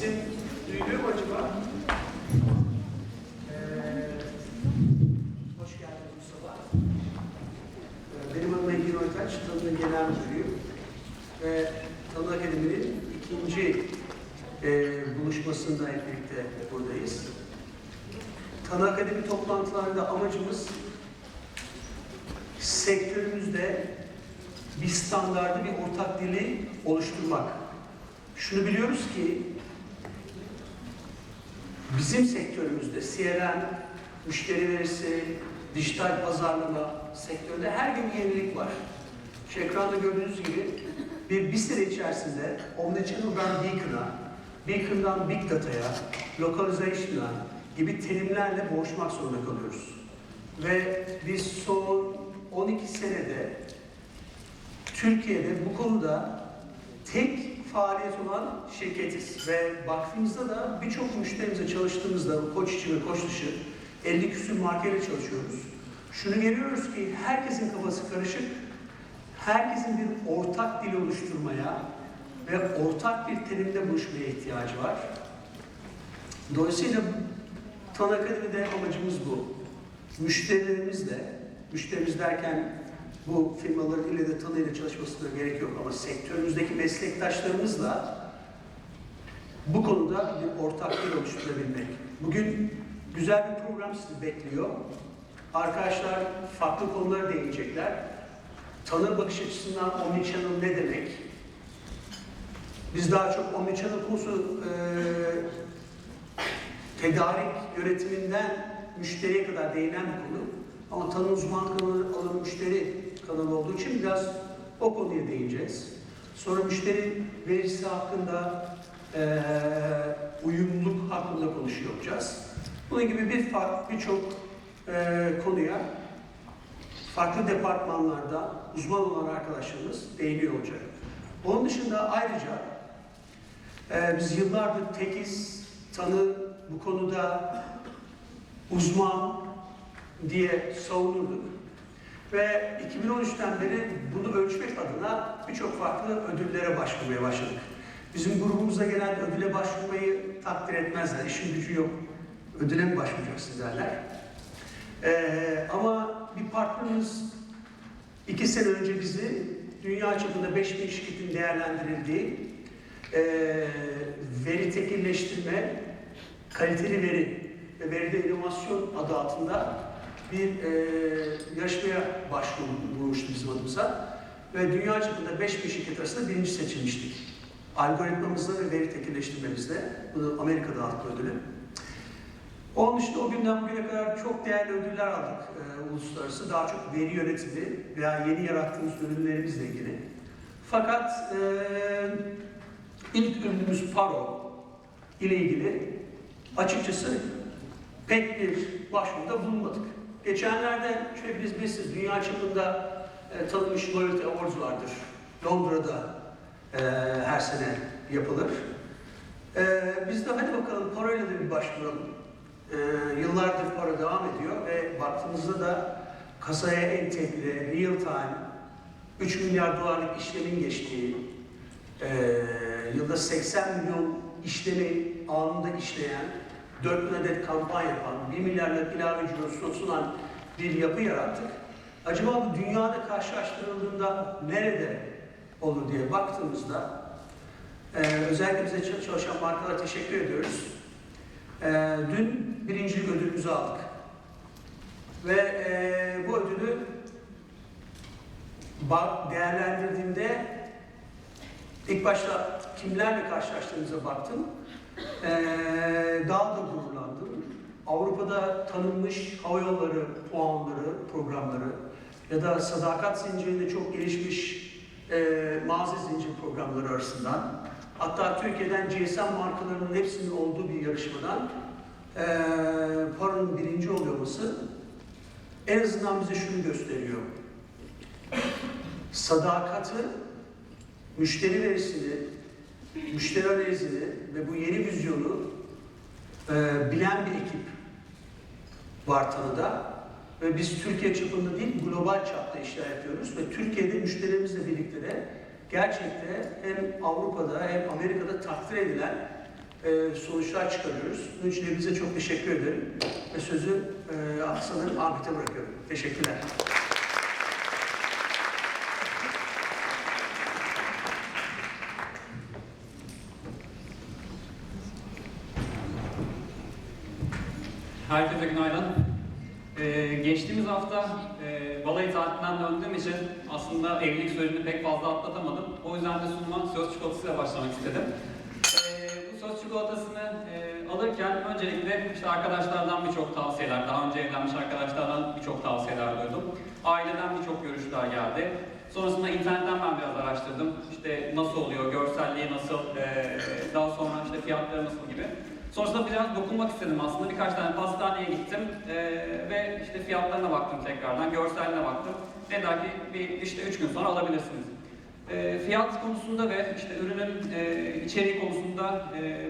Sesim duyuluyor mu acaba? Hoş geldiniz Mustafa. Benim adım Engin Oytaç, Tanı'nın genel müdürüyüm. Ve Tanı Akademi'nin ikinci buluşmasında hep birlikte buradayız. Tanı Akademi toplantılarında amacımız sektörümüzde bir standardı, bir ortak dili oluşturmak. Şunu biliyoruz ki bizim sektörümüzde CRM, müşteri verisi, dijital pazarlama sektöründe her gün bir yenilik var. Şu ekranda gördüğünüz gibi bir sene içerisinde Omnichannel'dan Beacon'dan Big Data'ya, Localization'a gibi terimlerle boğuşmak zorunda kalıyoruz. Ve biz son 12 senede Türkiye'de bu konuda tek faaliyet olan şirketiz ve baktığımızda da birçok müşterimize çalıştığımızda koç içi ve koç dışı 50 küsur markayla çalışıyoruz. Şunu görüyoruz ki herkesin kafası karışık, herkesin bir ortak dil oluşturmaya ve ortak bir terimde buluşmaya ihtiyacı var. Dolayısıyla Tanı Akademi'de amacımız bu. Müşterimiz derken bu firmaların ile de Tanı ile çalışmasına gerek yok ama sektörümüzdeki meslektaşlarımızla bu konuda bir ortak dil oluşturabilmek. Bugün güzel bir program sizi bekliyor. Arkadaşlar farklı konulara değinecekler. Tanı bakış açısından Omnichannel ne demek? Biz daha çok Omnichannel konusu tedarik yönetiminden müşteriye kadar değinen bir konu. Ama Tanı uzman kanalı alanı müşteri kanalı olduğu için biraz o konuya değineceğiz. Sonra müşteri verisi hakkında, uyumluluk hakkında konuşuyor olacağız. Bunun gibi birçok konuya farklı departmanlarda uzman olan arkadaşlarımız değiniyor olacak. Onun dışında ayrıca biz yıllardır tekiz, Tanı bu konuda uzman diye savunurduk. Ve 2013'ten beri bunu ölçmek adına birçok farklı ödüllere başvurmaya başladık. Bizim grubumuza gelen ödüle başvurmayı takdir etmezler. İşin gücü yok. Ödüle mi başvuracaksınız derler. Ama bir partnerimiz 2 sene önce bizi dünya çapında 5000 şirketin değerlendirildiği veri tekilleştirme, kaliteli veri ve veride inovasyon adı altında bir yarışmaya başvurmuştu bizim adımıza ve dünya çapında 5000 şirket arasında birinci seçilmiştik. Algoritmamızla ve veri tekilleştirmemizle, bunu Amerika'da aldık ödülü. Onun dışında o günden bugüne kadar çok değerli ödüller aldık uluslararası. Daha çok veri yönetimi veya yeni yarattığımız ürünlerimizle ilgili. Fakat ilk ürünümüz Paro ile ilgili açıkçası pek bir başvuruda bulunmadık. Geçenlerde şöyle biz bilirsiniz dünya çapında tanınmış Loyalty Awards vardır. Londra'da her sene yapılır. Biz de hadi bakalım Paro'yla da bir başvuralım. Yıllardır Paro devam ediyor ve baktığımızda da kasaya entegre, real time, 3 milyar dolarlık işlemin geçtiği, yılda 80 milyon işlemi anında işleyen, 4 bin adet kampanya yapan, 1 milyarlık ilave cirosunu sunan bir yapı yarattık. Acaba bu dünyada karşılaştırıldığında nerede olur diye baktığımızda özellikle bize çalışan markalara teşekkür ediyoruz. Dün birincilik ödülümüzü aldık. Ve bu ödülü değerlendirdiğimde ilk başta kimlerle karşılaştığımıza baktım. Daha da gururlandım. Avrupa'da tanınmış havayolları, puanları, programları ya da sadakat zincirinde çok gelişmiş mağaza zincir programları arasından, hatta Türkiye'den GSM markalarının hepsinin olduğu bir yarışmadan Paro'nun birinci oluyor olması en azından bize şunu gösteriyor. Sadakati, müşteri verisini, müşteri analizini ve bu yeni vizyonu bilen bir ekip var Tanı'da. Ve biz Türkiye çapında değil, global çapta işler yapıyoruz ve Türkiye'de müşterilerimizle birlikte de gerçekten hem Avrupa'da hem Amerika'da takdir edilen sonuçlar çıkarıyoruz. Bunun için hepinize çok teşekkür ederim. Ve sözü sanırım Ahmet'e bırakıyorum. Teşekkürler. Herkese günaydın. Geçtiğimiz hafta balayı tatilinden döndüğüm için aslında evlilik sürecini pek fazla atlatamadım. O yüzden de sunuma söz çikolatasıyla başlamak istedim. Bu söz çikolatasını alırken öncelikle işte arkadaşlardan birçok tavsiyeler, daha önce evlenmiş arkadaşlardan birçok tavsiyeler duydum. Aileden birçok görüşler geldi. Sonrasında internetten ben biraz araştırdım. İşte nasıl oluyor, görselliği nasıl, daha sonra işte fiyatları nasıl gibi. Sonrasında biraz dokunmak istedim aslında. Birkaç tane pastaneye gittim ve işte fiyatlarına baktım tekrardan, görseline baktım. Dediler ki işte 3 gün sonra alabilirsiniz. Fiyat konusunda ve işte ürünün içeriği konusunda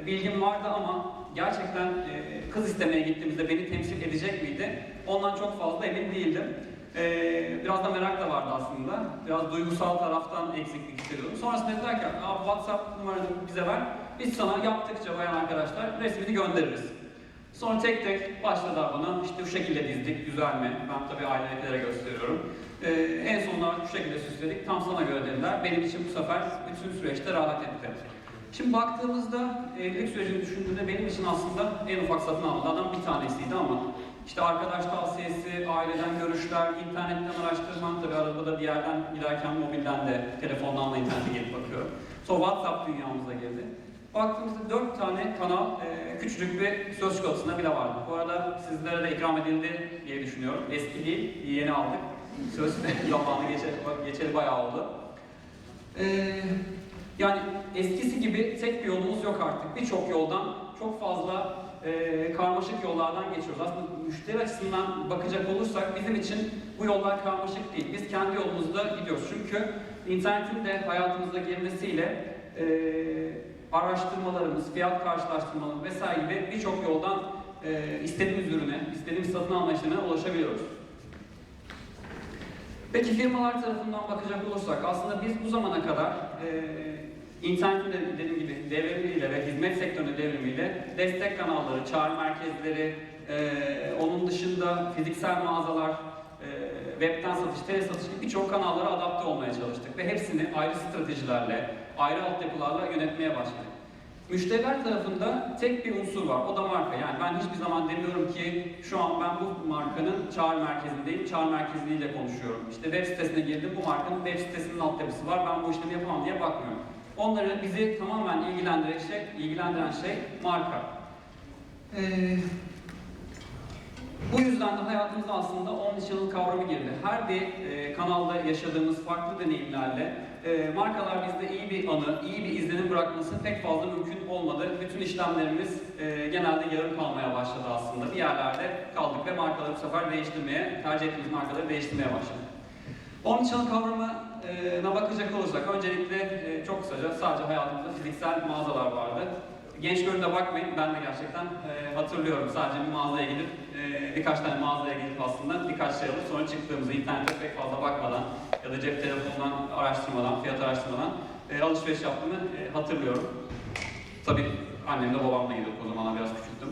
bilgim vardı ama gerçekten kız istemeye gittiğimizde beni temsil edecek miydi? Ondan çok fazla emin değildim. Biraz da merak da vardı aslında. Biraz duygusal taraftan eksiklik hissediyordum. Sonrasında dediler ki, WhatsApp numaranı bize ver. Biz sana yaptıkça bayan arkadaşlar resmini göndeririz. Sonra tek tek başladılar bana. İşte bu şekilde dizdik, güzel mi? Ben tabii ailedekilere gösteriyorum. En sonunda şu şekilde süsledik. Tam sana göre dediler. Benim için bu sefer bütün süreçte rahat etti. Şimdi baktığımızda evlilik sürecini düşündüğümde benim için aslında en ufak satın almalardan bir tanesiydi ama işte arkadaş tavsiyesi, aileden görüşler, internetten araştırmak, tabii arabada bir yerden giderken mobilden de, telefondan da internete gelip bakıyorum. Sonra WhatsApp dünyamıza girdi. Baktığımızda 4 tane kanal, küçücük bir söz çikolatasına bile vardı. Bu arada sizlere de ikram edildi diye düşünüyorum. Eski değil, yeni aldık. Söz zamanı geçeli bayağı oldu. Yani eskisi gibi tek bir yolumuz yok artık. Birçok yoldan, çok fazla karmaşık yollardan geçiyoruz. Aslında müşteri açısından bakacak olursak bizim için bu yollar karmaşık değil. Biz kendi yolumuzda gidiyoruz. Çünkü internetin de hayatımıza girmesiyle araştırmalarımız, fiyat karşılaştırmaları vesaire gibi birçok yoldan istediğimiz ürüne, istediğimiz satın alma işlemine ulaşabiliyoruz. Peki firmalar tarafından bakacak olursak aslında biz bu zamana kadar internetin de dediğim gibi devrimiyle ve hizmet sektörünün devrimiyle destek kanalları, çağrı merkezleri, onun dışında fiziksel mağazalar, webten satış, tele satış gibi birçok kanallara adapte olmaya çalıştık ve hepsini ayrı stratejilerle, ayrı altyapılarla yönetmeye başladık. Müşteriler tarafında tek bir unsur var, o da marka. Yani ben hiçbir zaman demiyorum ki şu an ben bu markanın çağrı merkezindeyim, çağrı merkezliğiyle konuşuyorum. İşte web sitesine girdim, bu markanın web sitesinin altyapısı var, ben bu işlemi yapamam diye bakmıyorum. Onları bizi tamamen ilgilendiren şey marka. Bu yüzden de hayatımıza aslında Omnichannel kavramı girdi. Her bir kanalda yaşadığımız farklı deneyimlerle markalar bizde iyi bir anı, iyi bir izlenim bırakması pek fazla mümkün olmadı. Bütün işlemlerimiz genelde yarım kalmaya başladı aslında. Bir yerlerde kaldık ve markaları bu sefer tercih ettiğimiz markaları değiştirmeye başladık. Omnichannel kavramına bakacak olursak öncelikle çok kısaca sadece hayatımızda fiziksel mağazalar vardı. Genç göründe bakmayın, ben de gerçekten hatırlıyorum. Sadece bir mağazaya gidip, birkaç tane mağazaya gidip aslında birkaç şey alıp sonra çıktığımızda internete pek fazla bakmadan ya da cep telefonundan araştırmadan, fiyat araştırmadan alışveriş yaptığımı hatırlıyorum. Tabii annemle babamla gidiyorduk, o zamanlar biraz küçüktüm.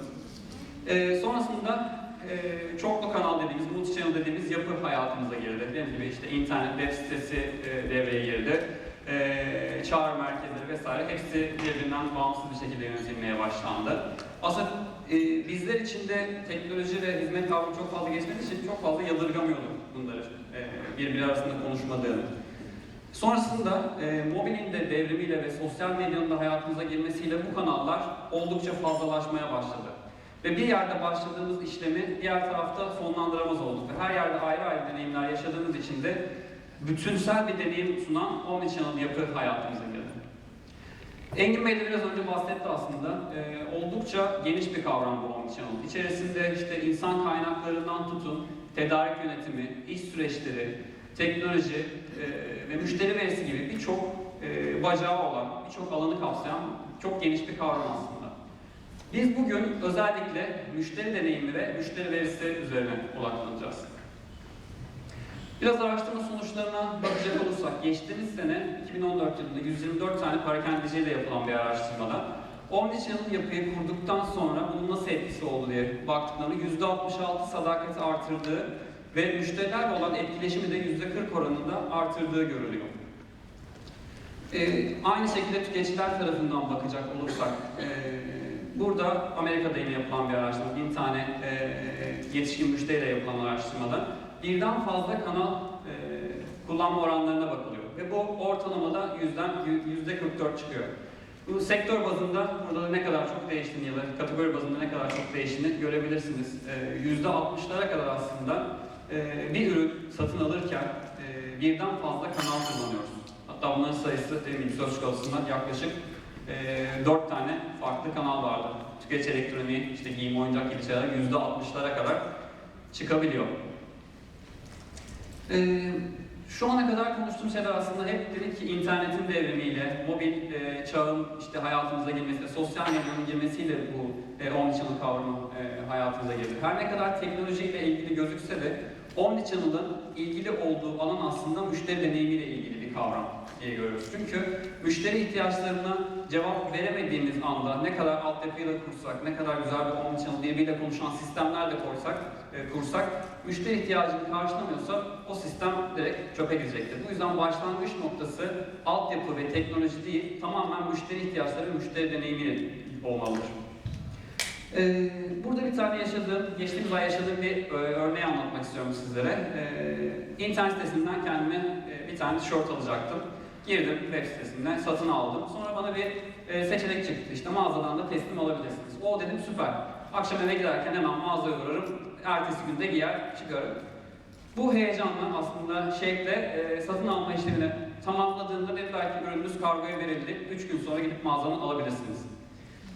Sonrasında çoklu kanal dediğimiz, multichannel dediğimiz yapı hayatımıza girdi. Dediğim gibi işte internet, web sitesi devreye girdi. Çağrı merkezleri vesaire hepsi birbirinden bağımsız bir şekilde yönetilmeye başlandı. Aslında bizler için de teknoloji ve hizmet kavramı çok fazla geçmediği için çok fazla yadırgamıyorduk bunları birbiri arasında konuşmadığını. Sonrasında mobilin de devrimiyle ve sosyal medyanın da hayatımıza girmesiyle bu kanallar oldukça fazlalaşmaya başladı. Ve bir yerde başladığımız işlemi diğer tarafta sonlandıramaz olduk. Ve her yerde ayrı ayrı deneyimler yaşadığımız için de bütünsel bir deneyim sunan Omnichannel yapı hayatımıza girdi. Engin Bey de biraz önce bahsetti aslında. Oldukça geniş bir kavram bu Omnichannel. İçerisinde işte insan kaynaklarından tutun, tedarik yönetimi, iş süreçleri, teknoloji ve müşteri verisi gibi birçok bacağı olan, birçok alanı kapsayan çok geniş bir kavram aslında. Biz bugün özellikle müşteri deneyimi ve müşteri verisi üzerine odaklanacağız. Biraz araştırma sonuçlarına bakacak olursak, geçtiğimiz sene 2014 yılında 124 tane perakendeciyle yapılan bir araştırmada Omnichannel yapıyı kurduktan sonra bunun nasıl etkisi oldu diye baktıklarında %66 sadakati artırdığı ve müşterilerle olan etkileşimi de %40 oranında artırdığı görülüyor. Aynı şekilde tüketiciler tarafından bakacak olursak, burada Amerika'da yine yapılan bir araştırma, 1000 tane yetişkin müşteriyle yapılan araştırmada birden fazla kanal kullanma oranlarına bakılıyor. Ve bu ortalamada %44 çıkıyor. Bu sektör bazında burada ne kadar çok değiştiğini ya da kategori bazında ne kadar çok değiştiğini görebilirsiniz. %60'lara kadar aslında bir ürün satın alırken birden fazla kanal kullanıyoruz. Hatta bunların sayısı dediğim gibi söz konusundan yaklaşık 4 tane farklı kanal vardı. Tüketici elektroniği, işte giyim, oyuncak gibi şeyler %60'lara kadar çıkabiliyor. Şu ana kadar konuştuğum şeyler aslında hep dedik ki internetin devrimiyle, mobil çağın işte hayatımıza girmesiyle, sosyal medyanın girmesiyle bu Omnichannel kavramı hayatımıza girdi. Her ne kadar teknolojiyle ilgili gözükse de Omnichannel'ın ilgili olduğu alan aslında müşteri deneyimiyle ilgili bir kavram diye görüyoruz. Çünkü müşteri ihtiyaçlarına cevap veremediğimiz anda ne kadar altyapıyla kursak, ne kadar güzel bir Omnichannel birbiriyle konuşan sistemler de kursak, müşteri ihtiyacını karşılamıyorsa o sistem direkt çöpe gidecektir. Bu yüzden başlangıç noktası altyapı ve teknoloji değil, tamamen müşteri ihtiyaçları ve müşteri deneyimi olmalıdır. Burada bir tane geçtiğimiz ay yaşadığım bir örneği anlatmak istiyorum sizlere. İnternet sitesinden kendime bir tane tişört alacaktım. Girdim web sitesine, satın aldım. Sonra bana bir seçenek çıktı. İşte mağazadan da teslim alabilirsiniz. O dedim süper. Akşam eve giderken hemen mağazaya uğrarım. Ertesi günde giyer, çıkarım. Bu heyecanla aslında satın alma işlemini tamamladığında dediler ki ürününüz kargoya verildi. 3 gün sonra gidip mağazadan alabilirsiniz.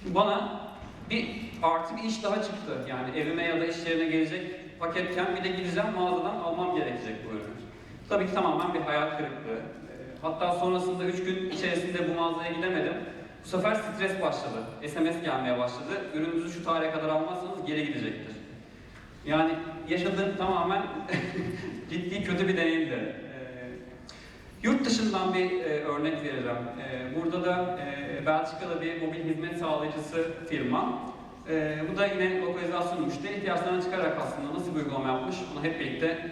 Şimdi bana artı bir iş daha çıktı. Yani evime ya da iş yerine gelecek paketten bir de gideceğim mağazadan almam gerekecek bu ürünü. Tabii ki tamamen bir hayal kırıklığı. Hatta sonrasında 3 gün içerisinde bu mağazaya gidemedim. Bu sefer stres başladı. SMS gelmeye başladı. Ürününüzü şu tarihe kadar almazsanız geri gidecektir. Yani yaşadığım tamamen ciddi kötü bir deneyimdi. Yurt dışından bir örnek vereceğim. Burada da Belçika'da bir mobil hizmet sağlayıcısı firma. Bu da yine lokalizasyon müşteri ihtiyaçlarına çıkarak aslında nasıl bir uygulama yapmış bunu hep birlikte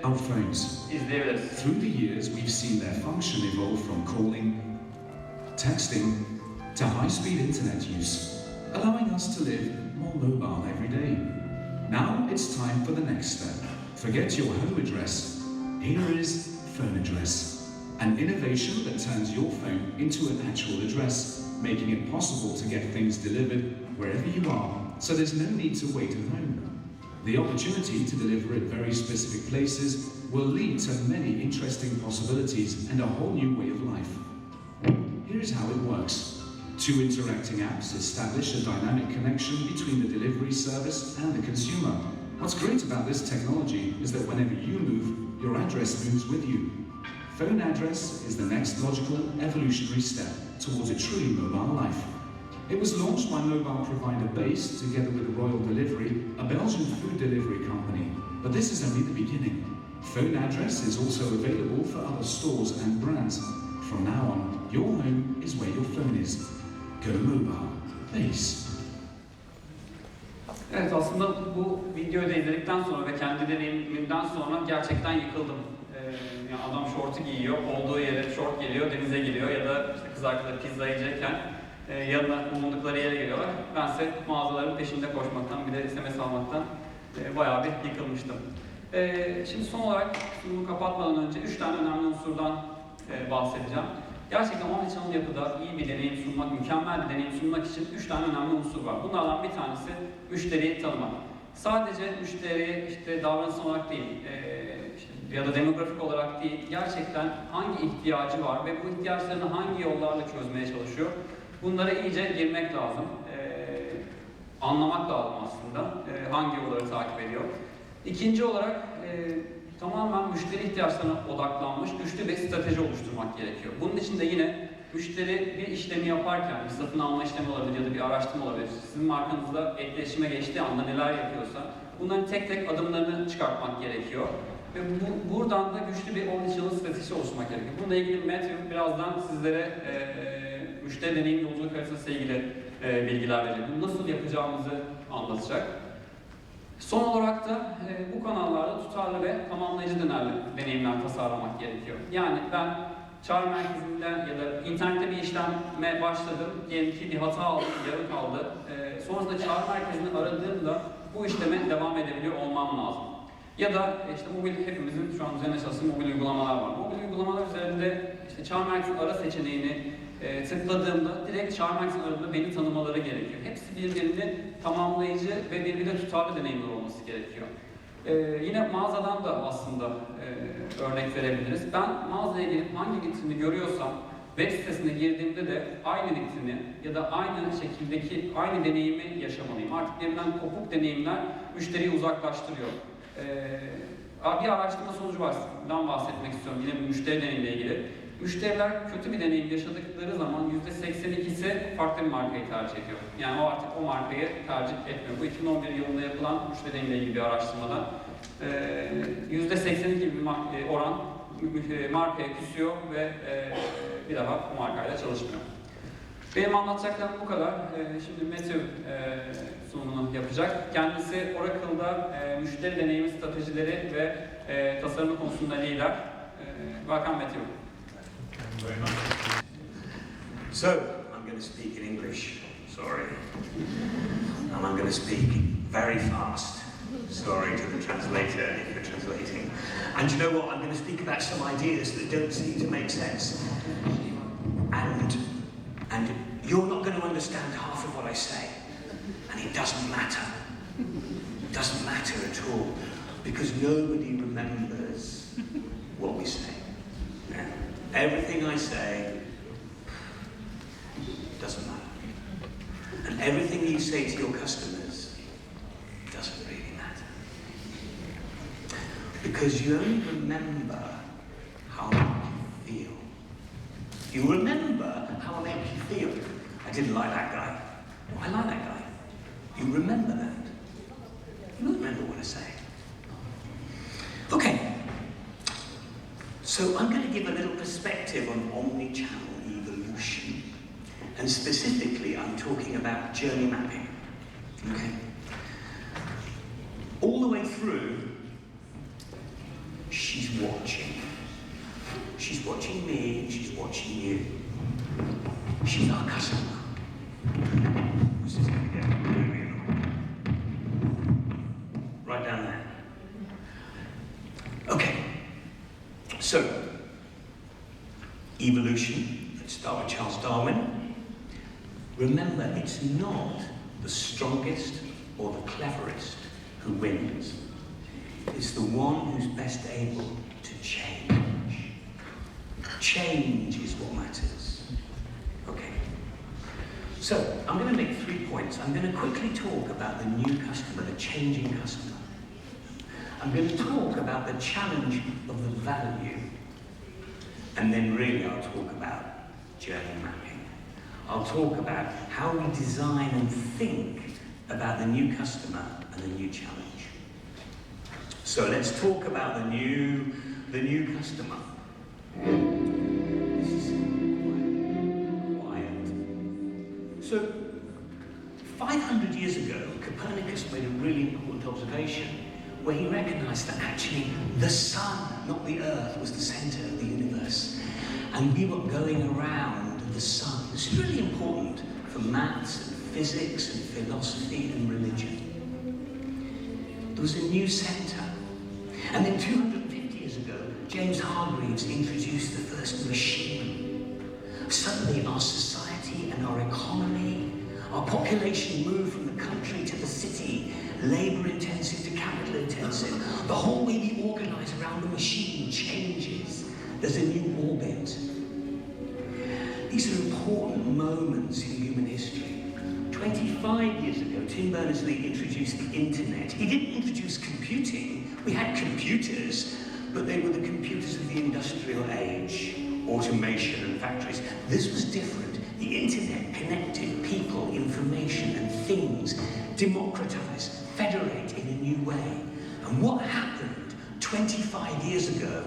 izleyebiliriz. Through the years we've seen their function evolve from calling, texting to high-speed internet use, allowing us to live more mobile every day. Now it's time for the next step. Forget your home address. Here is phone address. An innovation that turns your phone into an actual address, making it possible to get things delivered wherever you are, so there's no need to wait at home. The opportunity to deliver at very specific places will lead to many interesting possibilities and a whole new way of life. Here is how it works. 2 interacting apps establish a dynamic connection between the delivery service and the consumer. What's great about this technology is that whenever you move, your address moves with you. Phone address is the next logical evolutionary step towards a truly mobile life. It was launched by mobile provider Base together with Royal Delivery, a Belgian food delivery company. But this is only the beginning. Phone address is also available for other stores and brands. From now on, your home is where your phone is. Go mobile. Base. Evet, aslında bu videoyu da izledikten sonra ve kendi deneyimimden sonra gerçekten yıkıldım. Yani adam şortu giyiyor, olduğu yere şort geliyor, denize giriyor ya da işte kız arkadaşı pizza yiyecekken yanına bulundukları yere geliyorlar. Bense mağazaların peşinde koşmaktan, bir de SMS almaktan bayağı bir yıkılmıştım. Şimdi son olarak sunumu kapatmadan önce 3 tane önemli unsurdan bahsedeceğim. Gerçekten Omnichannel yapıda iyi bir deneyim sunmak, mükemmel bir deneyim sunmak için 3 tane önemli unsur var. Bunlardan bir tanesi müşteriyi tanımak. Sadece müşteriye işte davranış olarak değil, ya da demografik olarak değil, gerçekten hangi ihtiyacı var ve bu ihtiyaçlarını hangi yollarla çözmeye çalışıyor, bunlara iyice girmek lazım. Anlamak lazım aslında hangi yolları takip ediyor. İkinci olarak tamamen müşteri ihtiyaçlarına odaklanmış güçlü bir strateji oluşturmak gerekiyor. Bunun için de yine müşteri bir işlemi yaparken, bir satın alma işlemi olabilir ya da bir araştırma olabilir, sizin markanızla etkileşime geçtiği anda neler yapıyorsa bunların tek tek adımlarını çıkartmak gerekiyor. Ve buradan da güçlü bir Omnichannel stratejisi oluşturmak gerekiyor. Bununla ilgili Matthew birazdan sizlere müşteri deneyim yolculuk haritası ile ilgili bilgiler verecek. Bunu nasıl yapacağımızı anlatacak. Son olarak da bu kanallarda tutarlı ve tamamlayıcı deneyimler tasarlamak gerekiyor. Yani ben çağrı merkezinden ya da internette bir işleme başladım. Diyelim ki bir hata aldım, yarım kaldı. Sonrasında çağrı merkezini aradığımda bu işleme devam edebiliyor olmam lazım. Ya da işte hepimizin şu an üzerine çalıştığı mobil uygulamalar var. Mobil uygulamalar üzerinde işte çağrı merkezi ara seçeneğini tıkladığımda direkt çağrı merkezinin aradığında beni tanımaları gerekiyor. Hepsi birbirini tamamlayıcı ve birbirine tutarlı deneyimler olması gerekiyor. Yine mağazadan da aslında örnek verebiliriz. Ben mağazaya gelip hangi vitrini görüyorsam web sitesine girdiğimde de aynı vitrini ya da aynı şekildeki aynı deneyimi yaşamalıyım. Artık birbirinden kopuk deneyimler müşteriyi uzaklaştırıyor. Bir araştırma sonucu var. Bundan bahsetmek istiyorum. Yine bir müşteri deneyimiyle ilgili. Müşteriler kötü bir deneyim yaşadıkları zaman %82'si farklı bir markayı tercih ediyor. Yani o artık o markayı tercih etmiyor. Bu 2011 yılında yapılan müşteri deneyimiyle ilgili bir araştırmada %82 bir oran markaya küsüyor ve bir daha o markayla çalışmıyor. Benim anlatacaklarım bu kadar. Şimdi Matthew sunumunu yapacak. Kendisi Oracle'da müşteri deneyimi stratejileri ve tasarımı konusunda lider. Welcome Matthew. Very much. So, I'm going to speak in English, sorry. And I'm going to speak very fast, sorry to the translator if you're translating. And you know what, I'm going to speak about some ideas that don't seem to make sense. And you're not going to understand half of what I say. And it doesn't matter. It doesn't matter at all. Because nobody remembers what we say. Yeah. Everything I say doesn't matter. And everything you say to your customers doesn't really matter. Because you only remember how it makes you feel. You remember how it makes you feel. I didn't like that guy. Oh, I like that guy. You remember that. You don't remember what I say. Okay. So I'm going to give a little perspective on omnichannel evolution. And specifically, I'm talking about journey mapping. Okay? All the way through, she's watching. She's watching me, and she's watching you. She's our customer. This is going to get really annoying. Right down there. Okay. So, evolution, let's start with Charles Darwin. Remember, it's not the strongest or the cleverest who wins. It's the one who's best able to change. Change is what matters. Okay. So, I'm going to make 3 points. I'm going to quickly talk about the new customer, the changing customer. I'm going to talk about the challenge of the value. And then really I'll talk about journey mapping. I'll talk about how we design and think about the new customer and the new challenge. So let's talk about the new customer. This is quiet. So 500 years ago, Copernicus made a really important observation where he recognized that actually the sun, not the earth, was the center of the universe. And we were going around the sun. This is really important for maths and physics and philosophy and religion. There was a new center. And then 250 years ago, James Hargreaves introduced the first machine. Suddenly our society and our economy, our population moved from the country to the city, labor-intensive to capital-intensive. The whole way we organize around the machine changes. There's a new orbit. These are important moments in human history. 25 years ago, Tim Berners-Lee introduced the internet. He didn't introduce computing. We had computers, but they were the computers of the industrial age, automation and factories. This was different. The internet connected people, information and things, democratized, federate in a new way. And what happened 25 years ago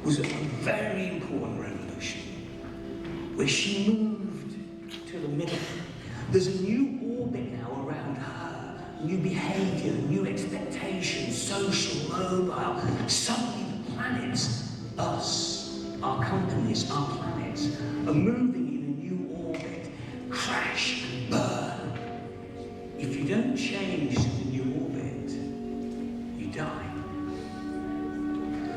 was a very important revolution, where she moved to the middle. There's a new orbit now around her, new behaviour, new expectations, social, mobile. Suddenly the planets, us, our companies, our planets, are moving in a new orbit, crash and burn. If you don't change the new orbit, you die.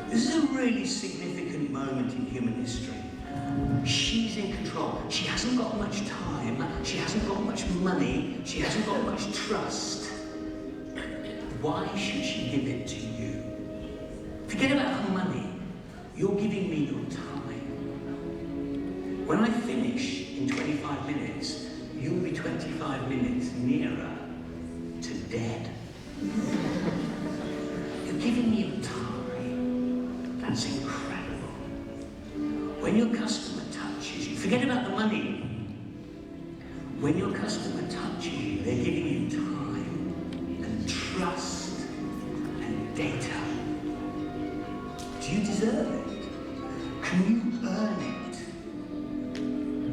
This is a really significant moment in human history. She's in control. She hasn't got much time, she hasn't got much money, she hasn't got much trust. Why should she give it to you? Forget about her money. You're giving me your time. When I finish in 25 minutes, you'll be 25 minutes nearer to dead. You're giving me your time. That's incredible. When your customer touches you, forget about the money. When your customer touches you, they're giving you time and trust and data. Do you deserve it? Can you earn it?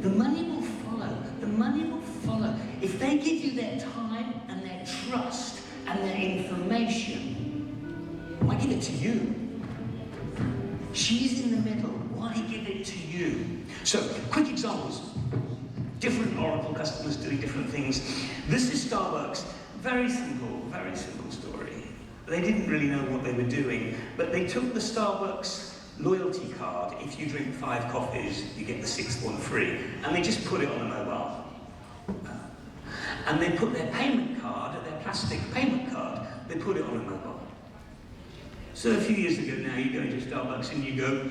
The money will follow. The money will follow. If they give you their time and their trust and their information, why give it to you? She's in the middle. Why give it to you? So, quick examples. Different Oracle customers doing different things. This is Starbucks. Very simple story. They didn't really know what they were doing, but they took the Starbucks loyalty card. If you drink 5 coffees, you get the 6th one free. And they just put it on a mobile. And they put their payment card, their plastic payment card, they put it on a mobile. So a few years ago now, you go into Starbucks and you go,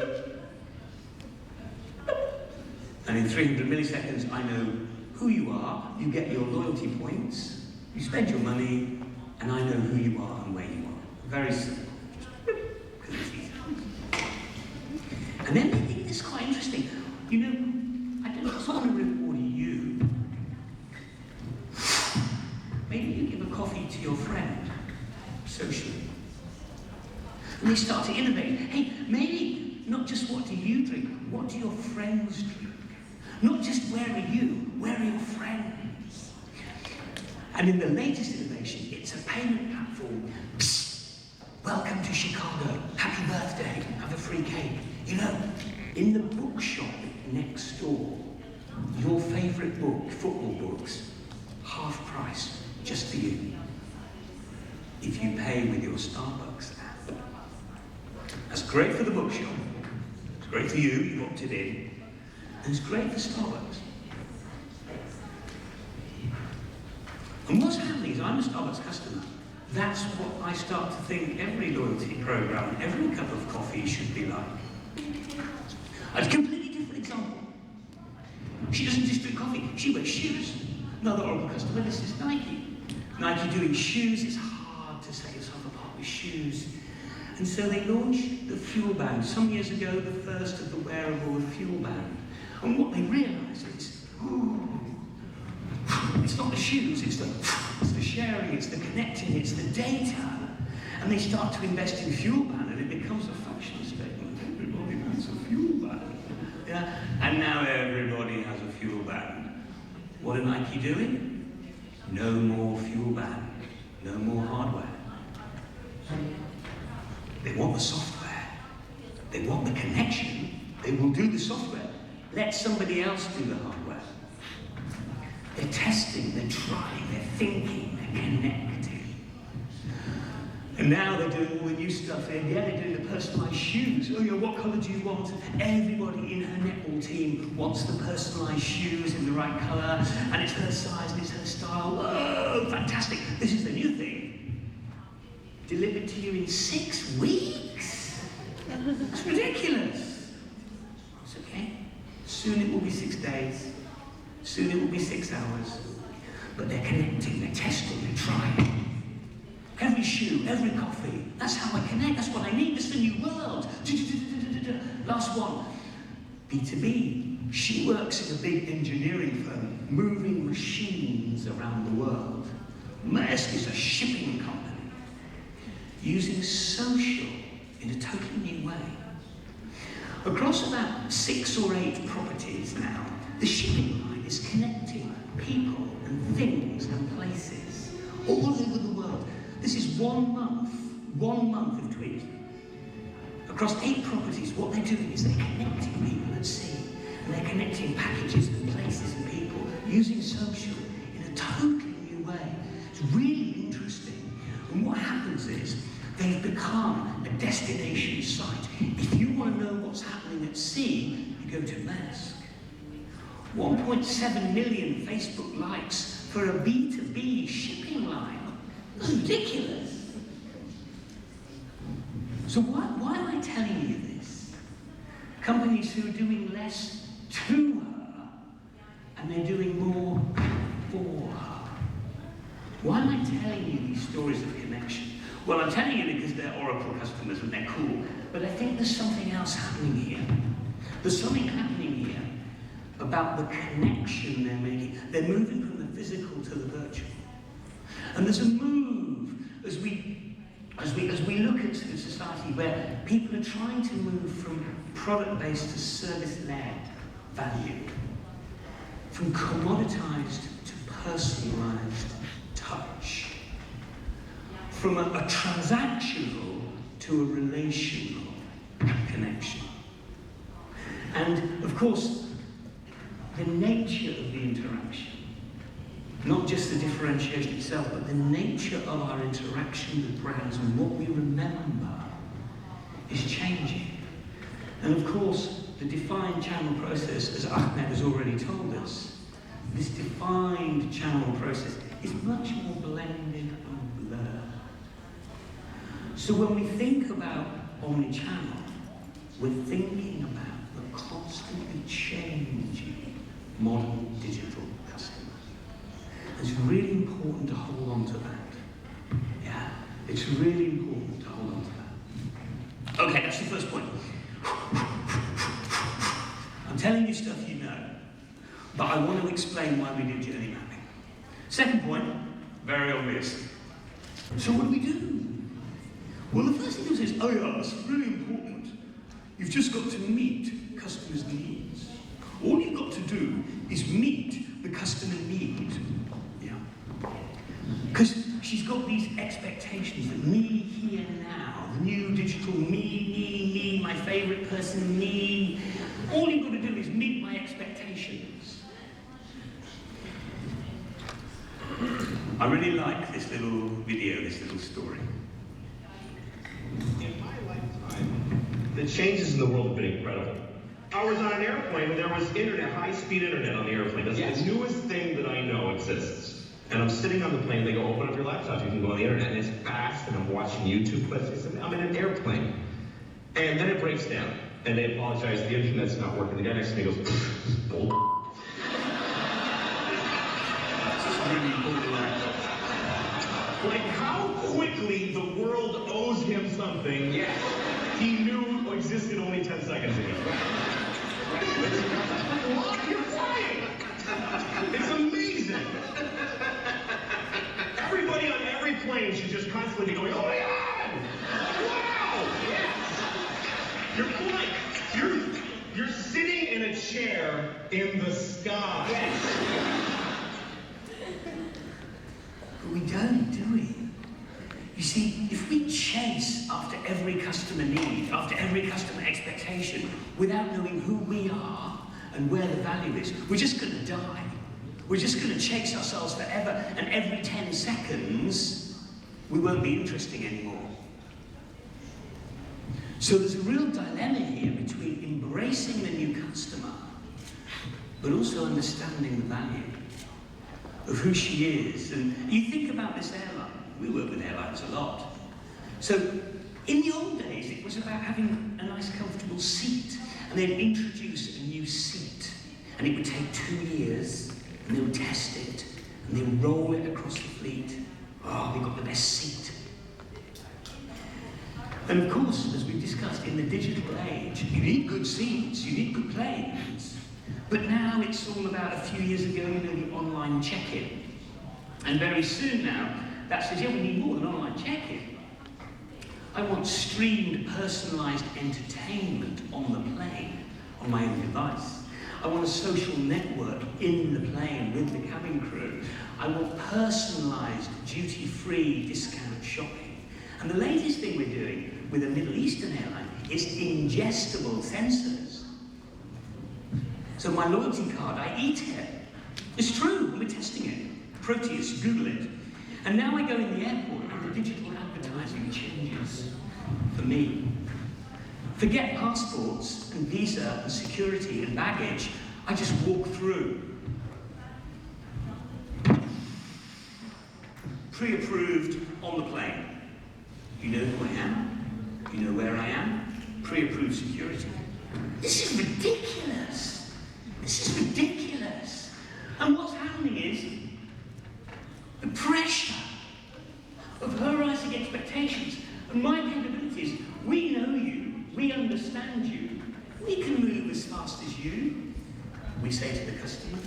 and in 300 milliseconds, I know who you are, you get your loyalty points, you spend your money, and I know who you are and where you are. Very simple. Because it's easy. And then they think this is quite interesting. You know, I just want to reward you. Maybe you give a coffee to your friend, socially. And they start to innovate. Hey, maybe not just what do you drink, what do your friends drink? Not just where are you, where are your friends? And in the latest innovation, it's a payment platform. Psst, welcome to Chicago, happy birthday, have a free cake. You know, in the bookshop next door, your favourite book, football books, half price, just for you. If you pay with your Starbucks app. That's great for the bookshop. It's great for you, you've opted in. And it's great for Starbucks. And what's happening is I'm a Starbucks customer. That's what I start to think every loyalty program, every cup of coffee should be like. A completely different example. She doesn't just drink coffee, she wears shoes. Another Oracle customer, this is Nike. Nike doing shoes, it's hard to set yourself apart with shoes. And so they launched the Fuel Band. Some years ago, the first of the wearable Fuel Band. And what they realised is, it's not the shoes, it's the sharing, it's the connecting, it's the data. And they start to invest in Fuel Band, and it becomes a fashion statement. Everybody wants a Fuel Band. Yeah? And now everybody has a Fuel Band. What are Nike doing? No more Fuel Band, no more hardware. They want the software. They want the connection. They will do the software. Let somebody else do the hardware. They're testing, they're trying, they're thinking, they're connecting. And now they're doing all the new stuff. They're doing the personalised shoes. Oh yeah, what colour do you want? Everybody in her netball team wants the personalised shoes in the right colour, and it's her size, and it's her style. Whoa, fantastic. This is the new thing. Delivered to you in 6 weeks? It's ridiculous. It's okay. Soon it will be 6 days. Soon it will be 6 hours. But they're connecting, they're testing, they're trying. Every shoe, every coffee. That's how I connect, that's what I need, this is the new world. Last one. B2B. She works in a big engineering firm, moving machines around the world. Maersk is a shipping company. Using social in a totally new way. Across about 6 or 8 properties now, the shipping line is connecting people and things and places all over the world. This is 1 month of tweet. Across 8 properties, what they're doing is they're connecting people at sea, and they're connecting packages and places and people using social in a totally new way. It's really interesting. And what happens is they've become a destination site. If you want to know what's happening at sea, you go to Maersk. 1.7 million Facebook likes for a B2B shipping line. That's ridiculous. So why am I telling you this? Companies who are doing less to her, and they're doing more for her. Why am I telling you these stories of connection? Well, I'm telling you because they're Oracle customers and they're cool, but I think there's something else happening here. There's something happening here about the connection they're making. They're moving from the physical to the virtual. And there's a move as we look at society where people are trying to move from product-based to service-led value, from commoditized to personalized touch, from a transactional to a relational connection. And of course, the nature of the interaction, not just the differentiation itself, but the nature of our interaction with brands and what we remember is changing. And of course, the defined channel process, as Ahmed has already told us, this defined channel process is much more blended and blurred. So when we think about omnichannel, we're thinking about the constantly changing modern digital customer. It's really important to hold on to that. Yeah, it's really important to hold on to that. Okay, that's the first point. I'm telling you stuff you know, but I want to explain why we do journey mapping. Second point, very obvious. So what do? Well, the first thing is, oh yeah, it's really important. You've just got to meet customers' needs. All you've got to do is meet the customer need. Because she's got these expectations that me, here, now, the new digital me, my favourite person, me. All you've got to do is meet my expectations. I really like this little video, this little story. In my lifetime, the changes in the world have been incredible. I was on an airplane when there was internet, high-speed internet on the airplane. That's the newest thing that I know exists. And I'm sitting on the plane, they go, open up your laptop, you can go on the internet, and it's fast, and I'm watching YouTube clips. I'm in an airplane. And then it breaks down, and they apologize, the internet's not working. The guy next to me goes, bull. Like how quickly the world owes him something he knew existed only 10 seconds ago. Look, you're flying! It's amazing! Everybody on every plane should just constantly be going, oh my God! Wow! Yes! You're flying. You're sitting in a chair in the sky. Yes! But we don't, do we? You see, if we chase after every customer need, after every customer expectation, without knowing who we are and where the value is, we're just going to die. We're just going to chase ourselves forever, and every 10 seconds, we won't be interesting anymore. So there's a real dilemma here between embracing the new customer, but also understanding the value of who she is. And you think about this airline. We work with airlines a lot. So in the old days, it was about having a nice, comfortable seat, and they'd introduce a new seat, and it would take 2 years, and they would test it, and they would roll it across the fleet. Oh, we got the best seat. And of course, as we've discussed, in the digital age, you need good seats, you need good planes. But now it's all about, a few years ago, the online check-in. And very soon now, that says, yeah, we need more than online check-in. I want streamed, personalised entertainment on the plane, on my own device. I want a social network in the plane with the cabin crew. I want personalised, duty-free discount shopping. And the latest thing we're doing with a Middle Eastern airline is ingestible sensors. So my loyalty card, I eat it. It's true, we're testing it. Proteus, Google it. And now I go in the airport and the digital advertising changes for me. Forget passports and visa and security and baggage. I just walk through. Pre-approved on the plane. You know who I am? You know where I am? Pre-approved security. This is ridiculous. This is ridiculous. And what's happening is the pressure of her rising expectations and my capabilities. We know you. We understand you. We can move as fast as you. We say to the customer,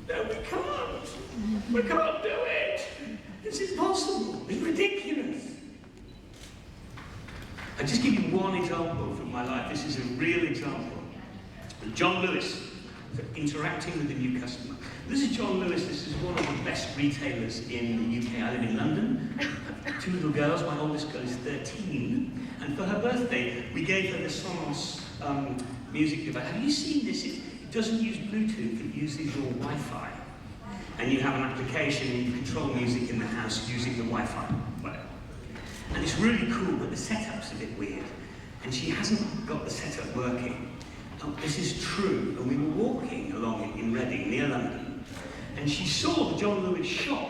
no, we can't. We can't do it. It's impossible. It's ridiculous. I'll just give you one example from my life. This is a real example. John Lewis, interacting with a new customer. This is John Lewis. This is one of the best retailers in the UK. I live in London. Two little girls. My oldest girl is 13. And for her birthday, we gave her the Sonos music device. Have you seen this? It doesn't use Bluetooth. It uses your Wi-Fi. And you have an application and you control music in the house using the Wi-Fi. Whatever. And it's really cool, but the setup's a bit weird. And she hasn't got the setup working. This is true, and we were walking along in Reading, near London, and she saw the John Lewis shop.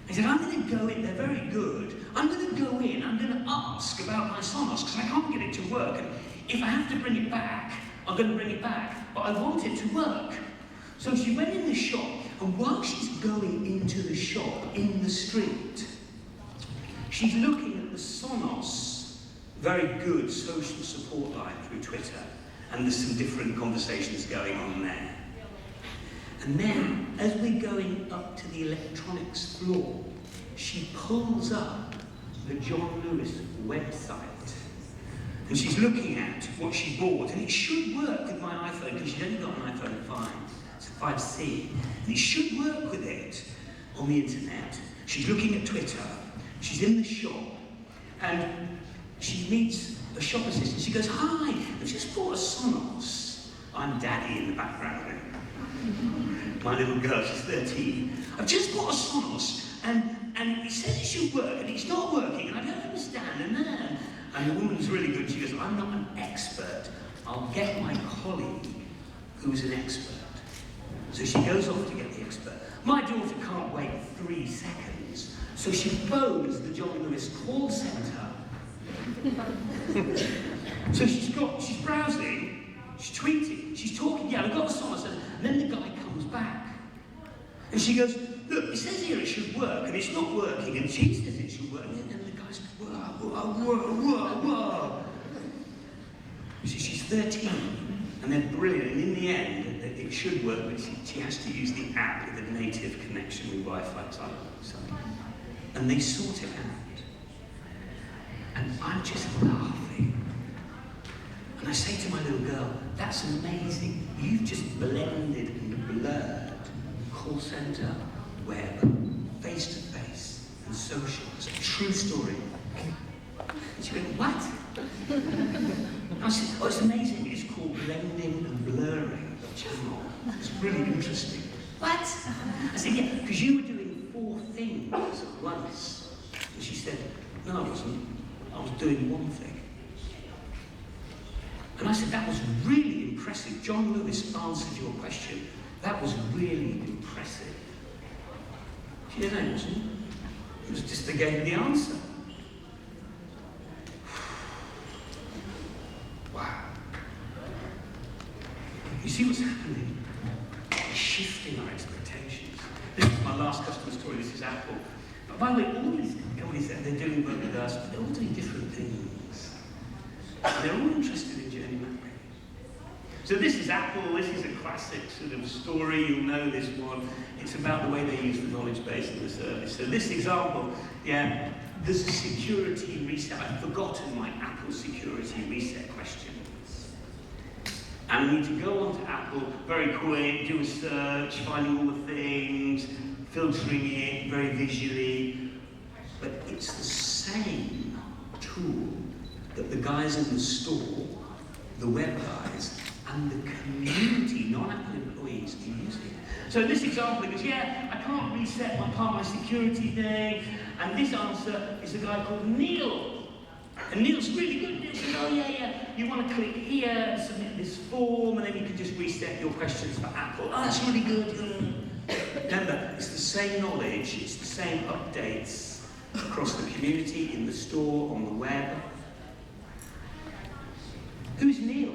I said, I'm going to go in, they're very good. I'm going to go in, I'm going to ask about my Sonos, because I can't get it to work. And if I have to bring it back, I'm going to bring it back, but I want it to work. So she went in the shop, and while she's going into the shop, in the street, she's looking at the Sonos, very good social support line through Twitter. And there's some different conversations going on there. And then, as we're going up to the electronics floor, she pulls up the John Lewis website. And she's looking at what she bought, and it should work with my iPhone, because she's only got an iPhone 5, it's a 5C. And it should work with it on the internet. She's looking at Twitter, she's in the shop, and she meets a shop assistant. She goes, hi, I've just bought a Sonos. I'm daddy in the background there. My little girl, she's 13. I've just bought a Sonos, and it says it should work, and it's not working, and I don't understand. And the woman's really good. She goes, I'm not an expert. I'll get my colleague who's an expert. So she goes off to get the expert. My daughter can't wait 3 seconds, so she phones the John Lewis call centre. So she's browsing, she's tweeting, she's talking, yeah, I've got a Sonos, and then the guy comes back. And she goes, look, it says here it should work, and it's not working, and she says it should work, and the guy's, whoa. She's 13, and they're brilliant, and in the end, it should work, but she has to use the app with a native connection with Wi-Fi type. And they sort it out. And I'm just laughing. And I say to my little girl, that's amazing. You've just blended and blurred call centre, web, face-to-face, and social. It's a true story. And she went, what? I said, oh, it's amazing. It's called blending and blurring the channel. It's really interesting. What? I said, yeah, because you were doing 4 things at once. And she said, no, I wasn't. I was doing one thing. And I said, that was really impressive. John Lewis answered your question. That was really impressive. She said, no, it wasn't. It was just they gave me the answer. Wow. You see what's happening? It's shifting our expectations. This is my last customer story. This is Apple. But by the way, all these companies that they're doing work with us, they're all doing different things. And they're all interested in journey mapping. So this is Apple. This is a classic sort of story. You'll know this one. It's about the way they use the knowledge base in the service. So this example, yeah, there's a security reset. I've forgotten my Apple security reset questions. And I need to go onto Apple very quick, do a search, finding all the things, filtering it very visually. But it's the same tool that the guys in the store, the web guys, and the community, non-Apple employees are using. So in this example, it goes, yeah, I can't reset my security thing, and this answer is a guy called Neil. And Neil's really good. Neil says, oh yeah, you want to click here and submit this form, and then you can just reset your questions for Apple. Oh, that's really good. Remember, it's the same knowledge, it's the same updates across the community, in the store, on the web. Who's Neil?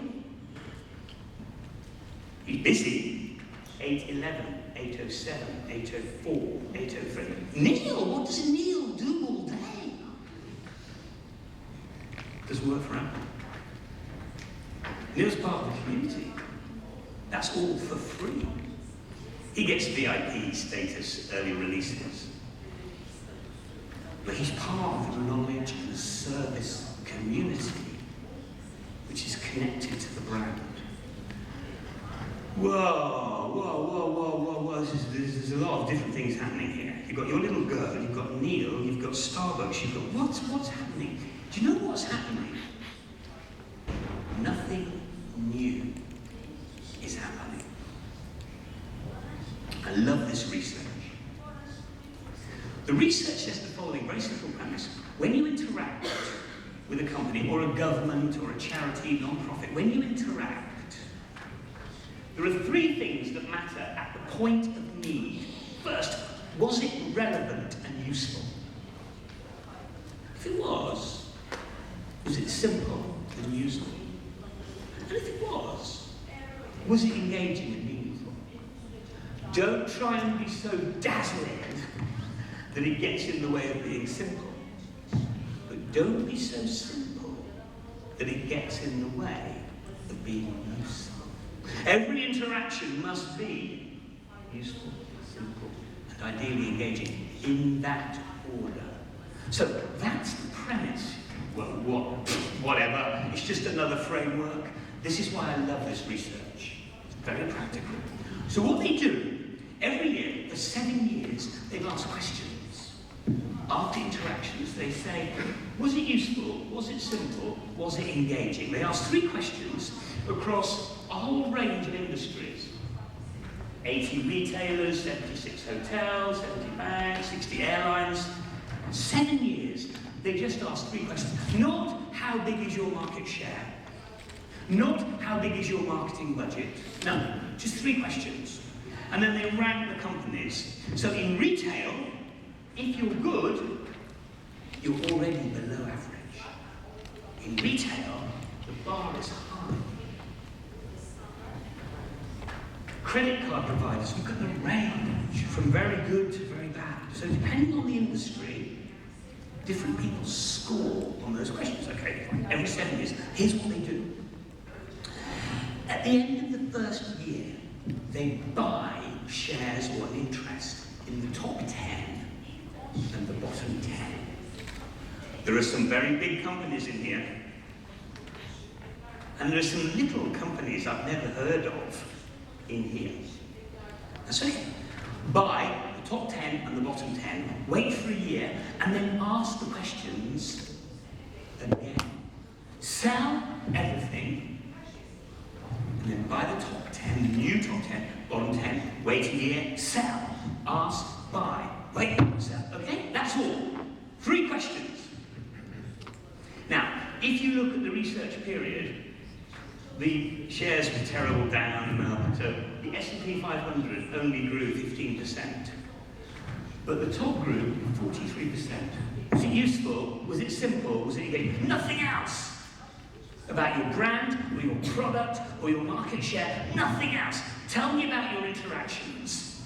He's busy. 811, 807, 804, 803. Neil? What does Neil do all day? Does work for Apple. Neil's part of the community. That's all for free. He gets VIP status, early releases. But he's part of the knowledge and service community, which is connected to the brand. Whoa. There's a lot of different things happening here. You've got your little girl, you've got Neil, you've got Starbucks, you've got what's happening? Do you know what's happening? Nothing new is happening. I love this research. The research says the following very simple premise. When you interact with a company or a government or a charity, non-profit, when you interact, there are three things that matter at the point of need. First, was it relevant and useful? If it was it simple and useful? And if it was it engaging and meaningful? Don't try and be so dazzling that it gets in the way of being simple. But don't be so simple that it gets in the way of being useful. Every interaction must be useful, simple, and ideally engaging in that order. So that's the premise. Well, whatever. It's just another framework. This is why I love this research. It's very practical. So what they do, every year, for 7 years, they've asked questions. After interactions, they say, was it useful? Was it simple? Was it engaging? They ask 3 questions across a whole range of industries. 80 retailers, 76 hotels, 70 banks, 60 airlines. 7 years, they just asked 3 questions. Not how big is your market share? Not how big is your marketing budget? No, just 3 questions. And then they rank the companies. So in retail, if you're good, you're already below average. In retail, the bar is high. Credit card providers, look at the range from very good to very bad. So depending on the industry, different people score on those questions. Okay, every 7 years, here's what they do. At the end of the first year, they buy shares or an interest in the top 10 and the bottom 10. There are some very big companies in here, and there are some little companies I've never heard of in here. That's okay. Buy the top 10 and the bottom 10, wait for a year, and then ask the questions again. Sell everything, and then buy the top 10, the new top 10, bottom 10, wait a year, sell, ask, buy, wait, sell. Okay, that's all. 3 questions. Now, if you look at the research period, the shares were terrible down and up. So the S&P 500 only grew 15%. But the top grew 43%. Was it useful? Was it simple? Was it engaging? Nothing else about your brand or your product or your market share. Nothing else. Tell me about your interactions.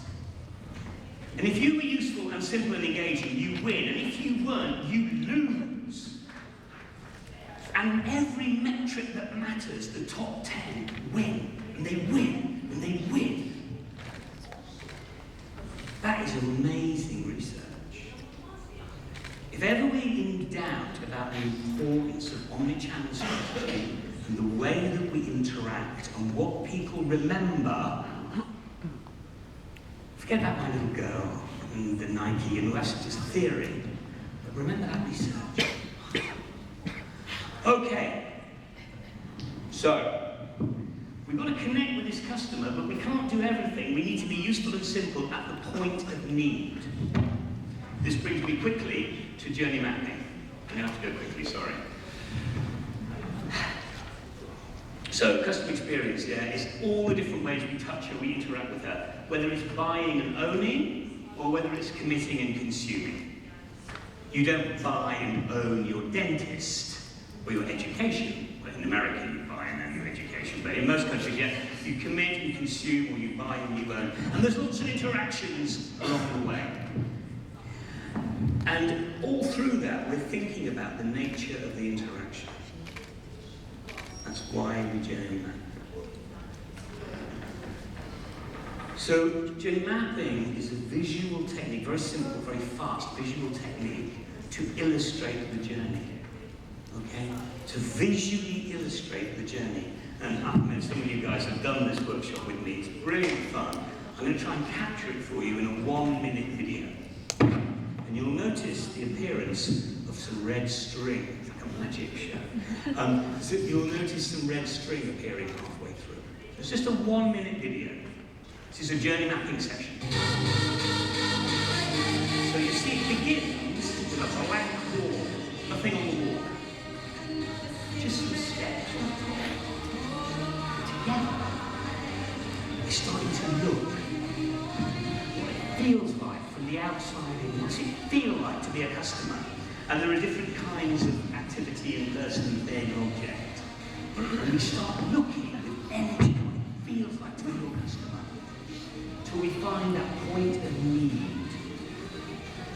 And if you were useful and simple and engaging, you win. And if you weren't, you lose. And every metric that matters, the top 10 win. And they win. And they win. That is amazing research. If ever we're in doubt about the importance of omnichannel strategy, and the way that we interact and what people remember. Forget about my little girl and the Nike, and that's just theory. But remember that research. Okay. So, we've got to connect with this customer, but we can't do everything. We need to be useful and simple at the point of need. This brings me quickly to journey mapping. I'm going to have to go quickly, sorry. So, customer experience, yeah, is all the different ways we touch her, we interact with her, whether it's buying and owning, or whether it's committing and consuming. You don't buy and own your dentist or your education. Well, in America, you buy and own your education, but in most countries, yeah, you commit and consume, or you buy and you own. And there's lots of interactions along the way. And all through that, we're thinking about the nature of the interaction. That's why we journey map. So, journey mapping is a visual technique, very simple, very fast visual technique to illustrate the journey. Okay? To visually illustrate the journey. And I mean, some of you guys have done this workshop with me. It's brilliant fun. I'm going to try and capture it for you in a 1-minute video. And you'll notice the appearance of some red string. It's like a magic show. So you'll notice some red string appearing halfway through. It's just a 1-minute video. This is a journey mapping session. So you see it begins with a blank wall, nothing on the wall. Just some steps on the top. Together, we're starting to look what it feels like from the outside in. What's it feel like to be a customer? And there are different kinds of activity in person, thing, object. And we start looking with energy what it feels like to be your customer. Till we find that point of need.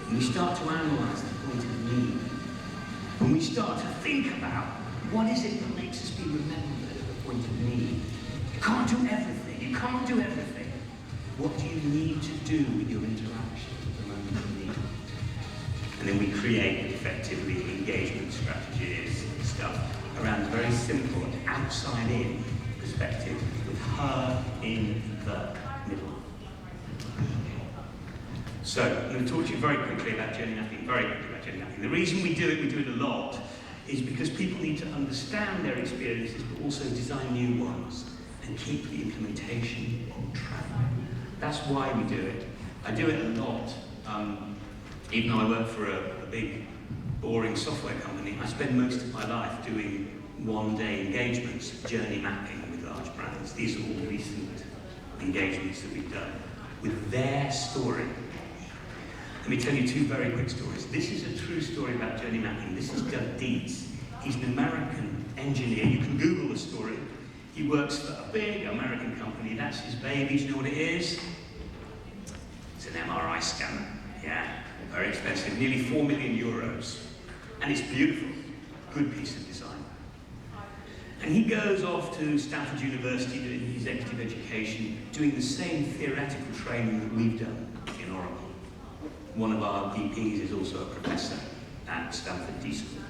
And we start to analyse that point of need. And we start to think about what is it that makes us be remembered at the point of need. You can't do everything. You can't do everything. What do you need to do with your interactions at the moment of need? And then we create effectively engagement strategies and stuff around a very simple outside-in perspective with her in the middle. So, I'm going to talk to you very quickly about journey mapping, The reason we do it a lot, is because people need to understand their experiences, but also design new ones, and keep the implementation on track. That's why we do it. I do it a lot. Even though I work for a big, boring software company, I spend most of my life doing one-day engagements, journey mapping with large brands. These are all recent engagements that we've done with their story. Let me tell you 2 very quick stories. This is a true story about journey mapping. This is Doug Dietz. He's an American engineer. You can Google the story. He works for a big American company. That's his baby. Do you know what it is? It's an MRI scanner. Yeah, very expensive. Nearly 4 million euros. And it's beautiful. Good piece of design. And he goes off to Stanford University doing executive education, doing the same theoretical training that we've done in Oracle. One of our VPs is also a professor at Stanford D School.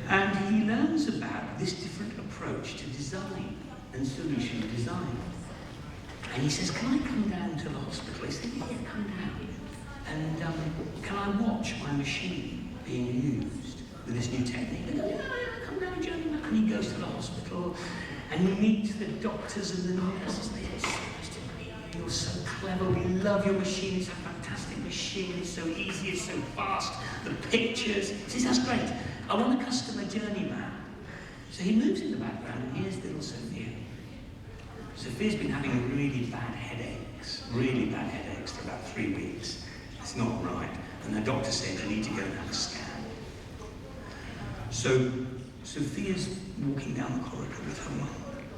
And he learns about this different approach to design and solution design. And he says, can I come down to the hospital? He said, yeah, come down. And can I watch my machine being used with this new technique? They go, yeah, come down, journey map. And he goes to the hospital and he meets the doctors and the nurses. They say, you're so clever, we love your machine, it's a fantastic machine, it's so easy, it's so fast, the pictures. He says, that's great, I want a customer journey map. So he moves in the background and here's little Sophia. Sophia's been having really bad headaches for about 3 weeks. It's not right. And the doctor said, you need to go and have a scan. So Sophia's walking down the corridor with her mum.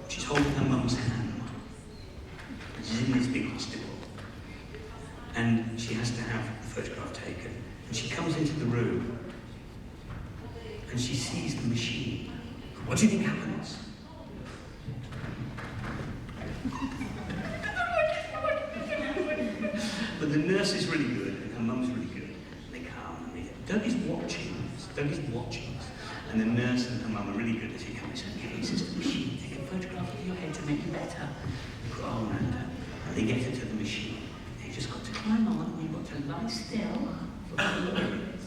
She's holding her mum's hand. She's in this big hospital. And she has to have the photograph taken. And she comes into the room and she sees the machine. What do you think happens? But the nurse is really good and her mum's really good. They come and they go, don't be is watching this. Doug is watching this. And the nurse and her mum are really good at it. It's okay, it's just a machine. Take a photograph of your head to make you better. Put her arm around her. And they get her to the machine. They just got to climb on, and you've got to lie still for a few minutes.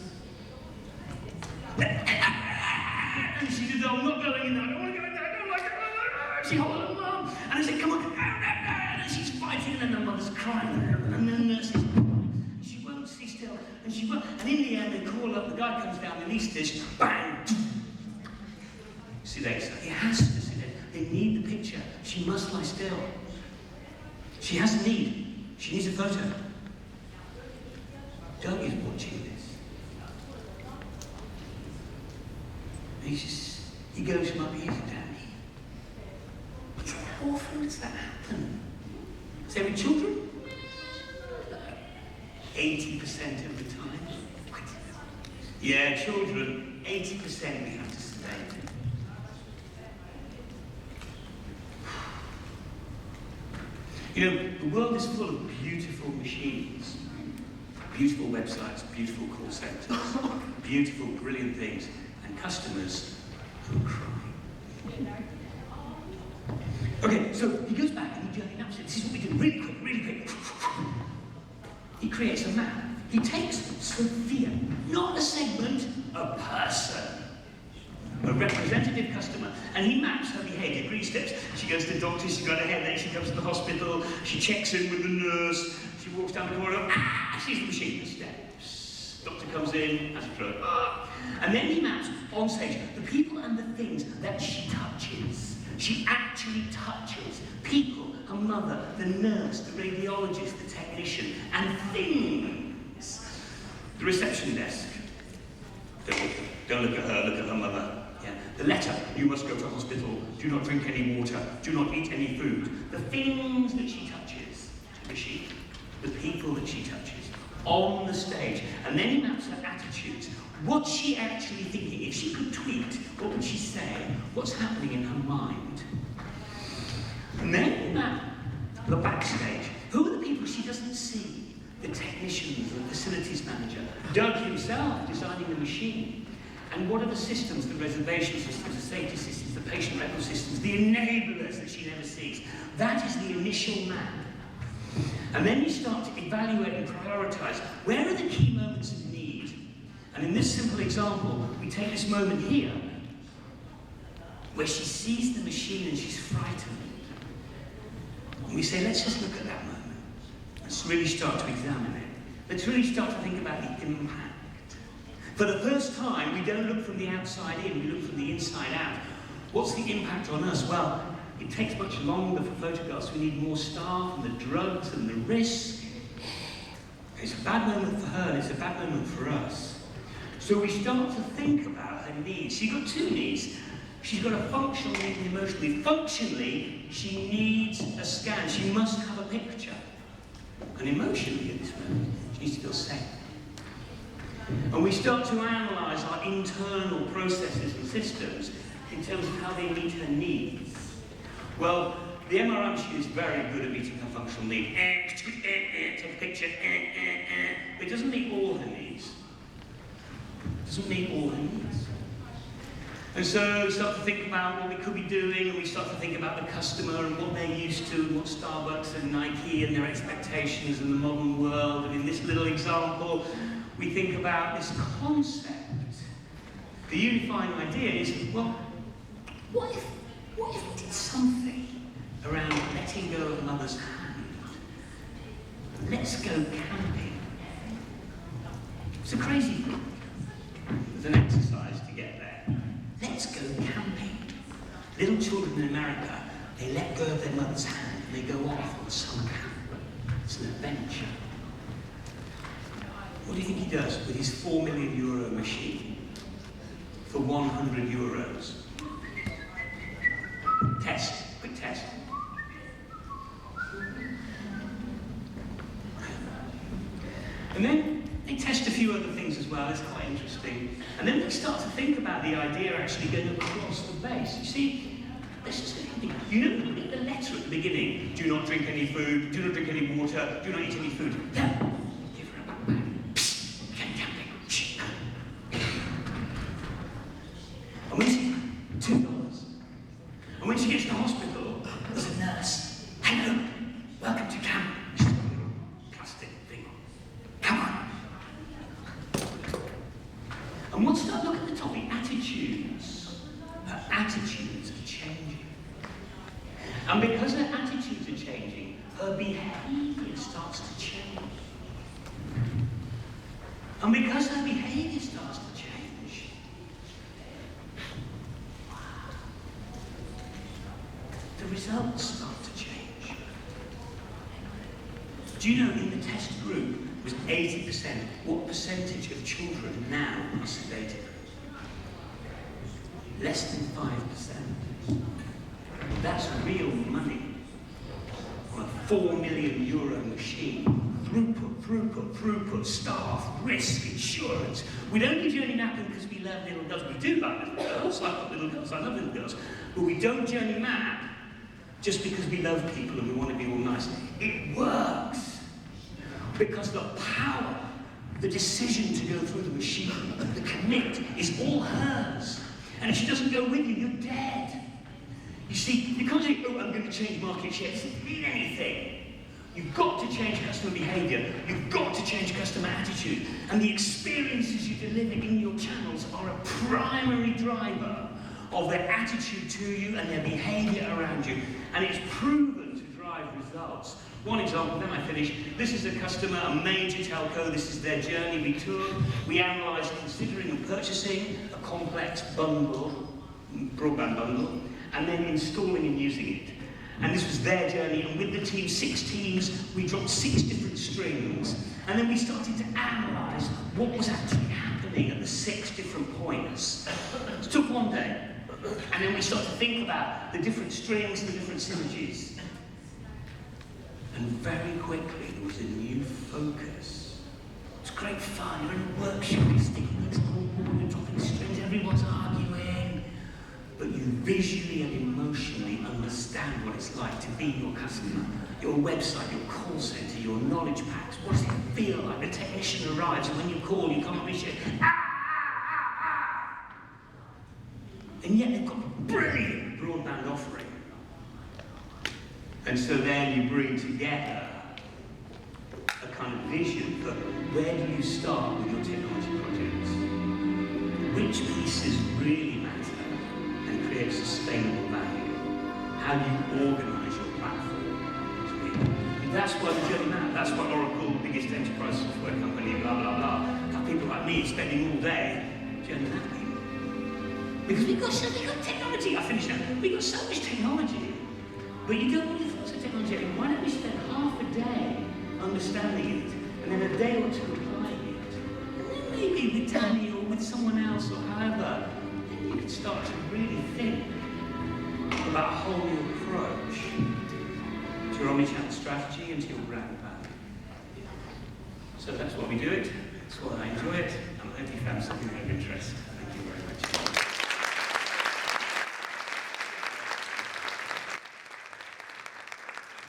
And she said, I'm not going in there, I don't want to go in there, I don't like it. She holds her mum. And I said, come on. And she's fighting, and her mother's crying. And the nurse is crying. She won't sit still. And she won't. And in the end, they call up, the guy comes down, the anaesthetist, bang! Sedates. He has to sedate. They need the picture. She must lie still. She has a need. She needs a photo. Doug is watching this. And he goes from up here to down here. How often does that happen? Is there with children? 80% of the time. Yeah, children, 80% we have to sedate. You know, the world is full of beautiful machines, beautiful websites, beautiful call centers, beautiful, brilliant things, and customers who cry. Okay, so he goes back and he maps it. This is what we do, really quick, really quick. He creates a map. He takes Sophia, not a segment, a person. A representative customer, and he maps her behaviour, 3 steps. She goes to the doctor, she's got her hair there, she comes to the hospital, she checks in with the nurse, she walks down the corridor, she's the machine, the steps. Doctor comes in, has a stroke, and then he maps on stage the people and the things that she touches. She actually touches people, her mother, the nurse, the radiologist, the technician, and things. The reception desk. Don't look at her, look at her mother. Yeah. The letter, you must go to hospital, do not drink any water, do not eat any food. The things that she touches, the machine, the people that she touches, on the stage. And then he maps her attitudes. What's she actually thinking? If she could tweet, what would she say? What's happening in her mind? And then he maps the backstage. Who are the people she doesn't see? The technicians, the facilities manager, Doug himself designing the machine. And what are the systems, the reservation systems, the safety systems, the patient record systems, the enablers that she never sees? That is the initial map. And then you start to evaluate and prioritise. Where are the key moments of need? And in this simple example, we take this moment here, where she sees the machine and she's frightened. And we say, let's just look at that moment. Let's really start to examine it. Let's really start to think about the impact. For the first time, we don't look from the outside in, we look from the inside out. What's the impact on us? Well, it takes much longer for photographs. We need more staff and the drugs and the risk. It's a bad moment for her and it's a bad moment for us. So we start to think about her needs. She's got 2 needs. She's got a functional need and emotionally. Functionally, she needs a scan. She must have a picture. And emotionally, at this moment, she needs to feel safe. And we start to analyse our internal processes and systems in terms of how they meet her needs. Well, the MRI machine is very good at meeting her functional need. Take a picture, but it doesn't meet all her needs. It doesn't meet all her needs. And so we start to think about what we could be doing, and we start to think about the customer and what they're used to, and what Starbucks and Nike and their expectations in the modern world. And in this little example, we think about this concept. The unifying idea is, well, what if we did something around letting go of mother's hand? Let's go camping. It's a crazy thing. There's an exercise to get there. Let's go camping. Little children in America, they let go of their mother's hand and they go off on some camp. It's an adventure. What do you think he does with his €4 million machine for €100? Test, quick test. And then they test a few other things as well, it's quite interesting. And then they start to think about the idea actually going across the base. You see, let's just think, you know, look at the letter at the beginning. Do not drink any food, do not drink any water, do not eat any food. Yeah. $2. And when she gets to the hospital, there's a nurse. Hello, welcome to camp. She's got a little plastic thing. Come on. And once I look at the topic, attitudes, her attitudes are changing. And because her attitudes are changing, her behaviour starts to change. And because her behaviour starts to change, the results start to change. Do you know in the test group was 80%? What percentage of children now are sedated? Less than 5%. That's real money on a €4 million machine. Throughput, staff, risk, insurance. We don't do journey mapping because we love little girls. We do love little girls. I love little girls. I love little girls. But we don't journey map just because we love people and we want to be all nice. It works because the power, the decision to go through the machine, the commit, is all hers. And if she doesn't go with you, you're dead. You see, you can't say, oh, I'm going to change market share. It doesn't mean anything. You've got to change customer behaviour. You've got to change customer attitude. And the experiences you deliver in your channels are a primary driver of their attitude to you and their behaviour around you. And it's proven to drive results. One example, then I finish. This is a customer, a major telco. This is their journey. We toured. We analysed considering and purchasing a complex bundle, broadband bundle, and then installing and using it. And this was their journey, and with the team, 6 teams, we dropped 6 different strings, and then we started to analyse what was actually happening at the 6 different points. It took one day, and then we started to think about the different strings and the different synergies. And very quickly, there was a new focus. It's great fun, you're in a workshop, you're sticking notes on the wall, you're dropping strings, everyone's arguing. But you visually and emotionally understand what it's like to be your customer, your website, your call centre, your knowledge packs. What does it feel like? The technician arrives and when you call, you can't reach it. And yet they've got a brilliant broadband offering. And so then you bring together a kind of vision for where do you start with your technology projects? Which pieces really matter? Create sustainable value. How do you organise your platform? That's why the journey map. That's why Oracle, biggest enterprise software company, blah blah blah. Have people like me spending all day journey mapping because we've got technology. I finished now. We've got so much technology, but you don't really thoughts of technology. Why don't we spend half a day understanding it and then a day or two applying it, and then maybe with Tanı or with someone else or however. You can start to really think about a whole new approach to your omnichannel strategy and to your brand value. So that's why we do it, that's why I enjoy it, and I hope you found something of interest. Thank you very much.